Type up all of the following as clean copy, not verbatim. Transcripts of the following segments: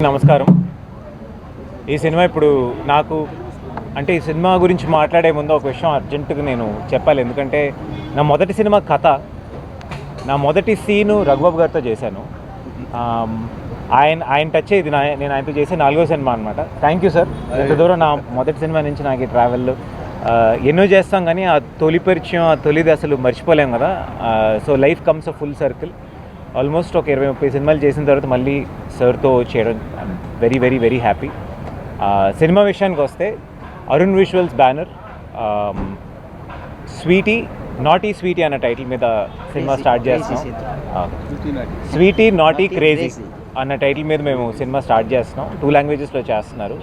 నమస్కారం. ఈ సినిమా ఇప్పుడు నాకు అంటే ఈ సినిమా గురించి మాట్లాడే ముందు ఒక విషయం అర్జెంటుగా నేను చెప్పాలి. ఎందుకంటే నా మొదటి సినిమా కథ, నా మొదటి సీను రఘుబాబు గారితో చేశాను. ఆయన టచ్ ఇది నేను ఆయనతో చేసే 4వ సినిమా అనమాట. Thank you sir. ఇంత దూరం నా మొదటి సినిమా నుంచి నాకు ఈ ట్రావెల్ ఎన్నో చేస్తాం, కానీ ఆ తొలి పరిచయం, ఆ తొలిది అసలు మర్చిపోలేం కదా. So life comes a full circle. Almost ఒక 20-30 సినిమాలు చేసిన తర్వాత మళ్ళీ సార్తో చేయడం very very very happy. Cinema విషయానికి వస్తే Arun visuals banner Sweety Naughty Sweety అన్న టైటిల్ మీద సినిమా స్టార్ట్ చేస్తున్నాం. స్వీటీ నాటీ క్రేజీ అన్న టైటిల్ మీద మేము సినిమా స్టార్ట్ చేస్తున్నాం. 2 లాంగ్వేజెస్లో చేస్తున్నారు.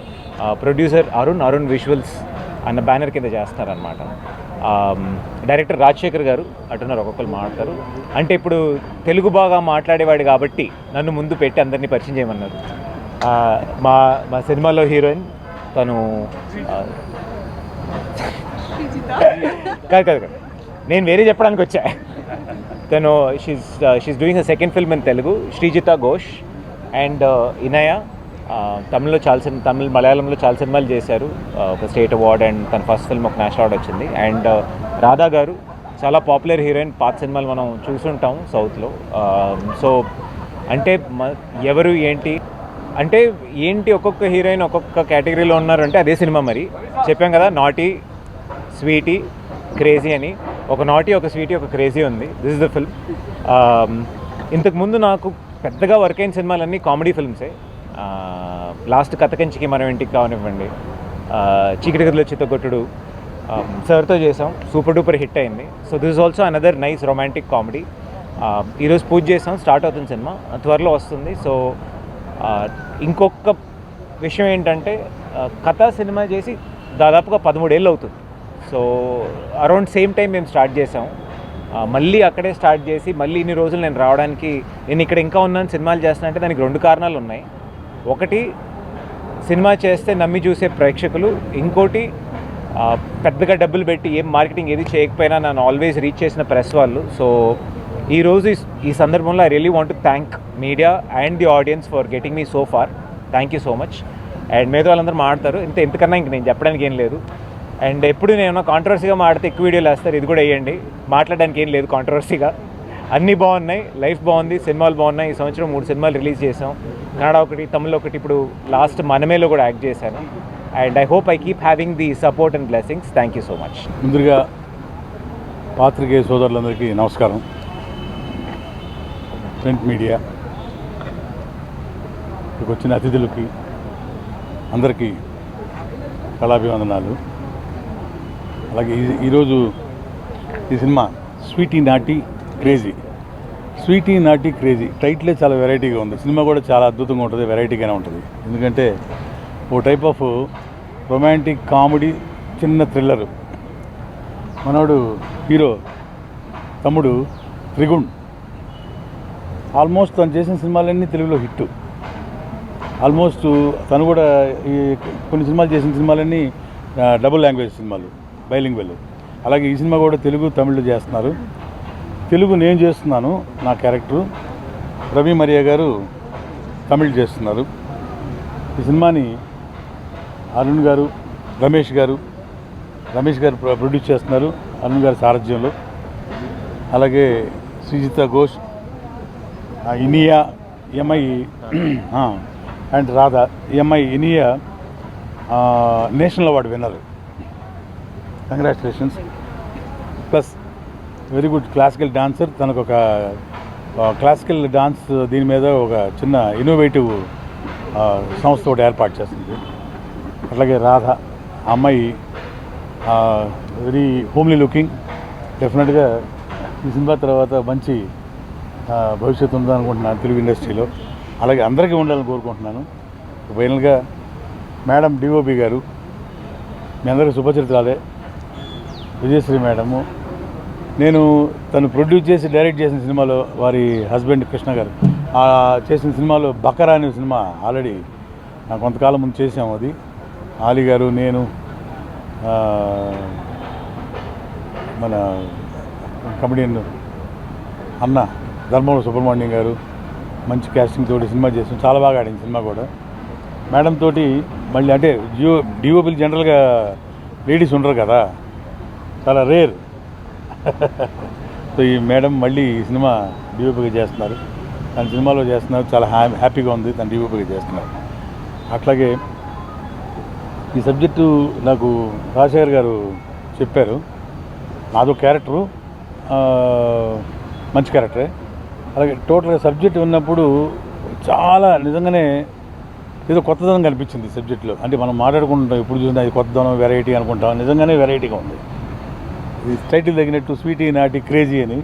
ప్రొడ్యూసర్ అరుణ్ విజువల్స్ అన్న బ్యానర్ కింద చేస్తున్నారనమాట. డైరెక్టర్ రాజశేఖర్ గారు అటున్నారు, ఒక్కొక్కరు మాట్లాడతారు. అంటే ఇప్పుడు తెలుగు బాగా మాట్లాడేవాడు కాబట్టి నన్ను ముందు పెట్టి అందరినీ పరిచయం చేయమన్నారు. మా సినిమాలో హీరోయిన్ తను కాదు, నేను వేరే చెప్పడానికి వచ్చా. తను she's doing a second film in Telugu, Srijita Ghosh. And Inaya Tamil మలయాళంలో చాలా సినిమాలు చేశారు. ఒక స్టేట్ అవార్డ్ అండ్ తన ఫస్ట్ ఫిల్మ్ ఒక నేషనల్ అవార్డ్ వచ్చింది. అండ్ రాధా గారు చాలా పాపులర్ హీరోయిన్, పాత సినిమాలు మనం చూసుంటాం సౌత్లో. సో అంటే ఎవరు ఏంటి ఒక్కొక్క హీరోయిన్ ఒక్కొక్క కేటగిరీలో ఉన్నారు అంటే అదే సినిమా. మరి చెప్పాం కదా, నాటీ స్వీటీ క్రేజీ అని. ఒక నాటీ, ఒక స్వీటీ, ఒక క్రేజీ ఉంది. This is the film. ఇంతకుముందు నాకు పెద్దగా వర్క్ అయిన సినిమాలన్నీ కామెడీ ఫిల్మ్సే. లాస్ట్ కథకంచికి మనం ఇంటికి కావనివ్వండి, చీకటి గదిలో చిత్తగొట్టుడు సార్తో చేసాం, సూపర్ డూపర్ హిట్ అయింది. So this is also another nice romantic comedy. ఈరోజు పూజ చేసాం, స్టార్ట్ అవుతుంది సినిమా, త్వరలో వస్తుంది. సో ఇంకొక విషయం ఏంటంటే కథ సినిమా చేసి దాదాపుగా 13 ఏళ్ళు అవుతుంది. సో అరౌండ్ సేమ్ టైం మేము స్టార్ట్ చేసాం. మళ్ళీ అక్కడే స్టార్ట్ చేసి మళ్ళీ ఇన్ని రోజులు నేను రావడానికి, నేను ఇక్కడ ఇంకా ఉన్నాను సినిమాలు చేస్తున్నా అంటే దానికి 2 కారణాలు ఉన్నాయి. ఒకటి, సినిమా చేస్తే నమ్మి చూసే ప్రేక్షకులు. ఇంకోటి, పెద్దగా డబ్బులు పెట్టి ఏం మార్కెటింగ్ ఏది చేయకపోయినా నన్ను ఆల్వేస్ రీచ్ చేసిన ప్రెస్ వాళ్ళు. సో ఈరోజు ఈ సందర్భంలో I really want to thank media and the audience for getting me so far. Thank you so much. And మీద వాళ్ళందరూ మాట్లాడతారు, ఎంతకన్నా ఇంక నేను చెప్పడానికి ఏం లేదు. అండ్ ఎప్పుడు నేను కాంట్రవర్సీగా మాడితే ఎక్కువ వీడియోలు వేస్తారు, ఇది కూడా వేయండి. మాట్లాడడానికి ఏం లేదు కాంట్రవర్సీగా. అన్నీ బాగున్నాయి, లైఫ్ బాగుంది, సినిమాలు బాగున్నాయి. ఈ సంవత్సరం 3 సినిమాలు రిలీజ్ చేసాం. కన్నడ ఒకటి, తమిళ్ ఒకటి, ఇప్పుడు లాస్ట్ మనమేలో కూడా యాక్ట్ చేశాను. And I hope I keep having the support and blessings. Thank you so much. ముందుగా పాత్రికేయ సోదరులందరికీ నమస్కారం. ప్రింట్ మీడియా ఇక్కడికి వచ్చిన అతిథులకి అందరికీ కళాభివందనాలు. అలాగే ఈరోజు ఈ cinema sweety naughty crazy. Sweety naughty crazy టైటిలే చాలా వెరైటీగా ఉంది. సినిమా కూడా చాలా అద్భుతంగా ఉంటుంది, వెరైటీగానే ఉంటుంది. ఎందుకంటే ఓ టైప్ ఆఫ్ రొమాంటిక్ కామెడీ, చిన్న థ్రిల్లరు. మనోడు హీరో తమ్ముడు త్రిగుణ్ ఆల్మోస్ట్ తను చేసిన సినిమాలన్నీ తెలుగులో హిట్. ఆల్మోస్ట్ తను కూడా ఈ కొన్ని సినిమాలు చేసిన సినిమాలన్నీ డబుల్ లాంగ్వేజ్ సినిమాలు, బైలింగ్వెల్. అలాగే ఈ సినిమా కూడా తెలుగు తమిళ్లో చేస్తున్నారు. తెలుగు నేను చేస్తున్నాను, నా క్యారెక్టరు. రవి మరియా గారు తమిళ్ చేస్తున్నారు. ఈ సినిమాని అరుణ్ గారు, రమేష్ గారు ప్రొడ్యూస్ చేస్తున్నారు, అరుణ్ గారి సారథ్యంలో. అలాగే Srijita Ghosh, Inaya MI and Radha. MI Inaya national award winner, congratulations. Plus very good classical dancer. తనకు ఒక క్లాసికల్ డాన్స్ దీని మీద ఒక చిన్న ఇన్నోవేటివ్ సంస్థ ఒకటి ఏర్పాటు చేస్తుంది. అట్లాగే రాధ అమ్మాయి వెరీ హోమ్లీ లుకింగ్. డెఫినెట్గా ఈ సినిమా తర్వాత మంచి భవిష్యత్తు ఉందనుకుంటున్నాను తెలుగు ఇండస్ట్రీలో. అలాగే అందరికీ ఉండాలని కోరుకుంటున్నాను. ఫైనల్గా మేడం డిఓపి గారు, మీ అందరికీ శుభచరిత్రాలే. విజయశ్రీ మేడము, నేను తను ప్రొడ్యూస్ చేసి డైరెక్ట్ చేసిన సినిమాలో వారి హస్బెండ్ కృష్ణ గారు చేసిన సినిమాలో బకరా అనే సినిమా ఆల్రెడీ కొంతకాలం ముందు చేసాము. అది ఆలీ గారు, నేను, మన కమెడియన్ అన్న ధర్మవరం సుబ్రహ్మణ్యం గారు మంచి క్యాస్టింగ్ తోటి సినిమా చేసాం. చాలా బాగా ఆడింది సినిమా కూడా. మేడం తోటి మళ్ళీ అంటే డిఓపీలు జనరల్గా లేడీస్ ఉండరు కదా, చాలా రేర్. సో ఈ మేడం మళ్ళీ ఈ సినిమా డిఓపీగా చేస్తున్నారు, తన సినిమాలో చేస్తున్నారు, చాలా హ్యాపీగా ఉంది తను డిఓపీగా చేస్తున్నారు. అట్లాగే ఈ సబ్జెక్టు నాకు రాజశేఖర్ గారు చెప్పారు, నాదో క్యారెక్టరు మంచి క్యారెక్టరే, అలాగే టోటల్గా సబ్జెక్ట్ ఉన్నప్పుడు చాలా నిజంగానే ఏదో కొత్తదనం కనిపించింది సబ్జెక్టులో. అంటే మనం మాట్లాడుకుంటాం ఎప్పుడు చూసినా అది కొత్తదనం వెరైటీ అనుకుంటాం, నిజంగానే వెరైటీగా ఉంది. ఇది టైటిల్ తగినట్టు స్వీటీ నాటి క్రేజీ అని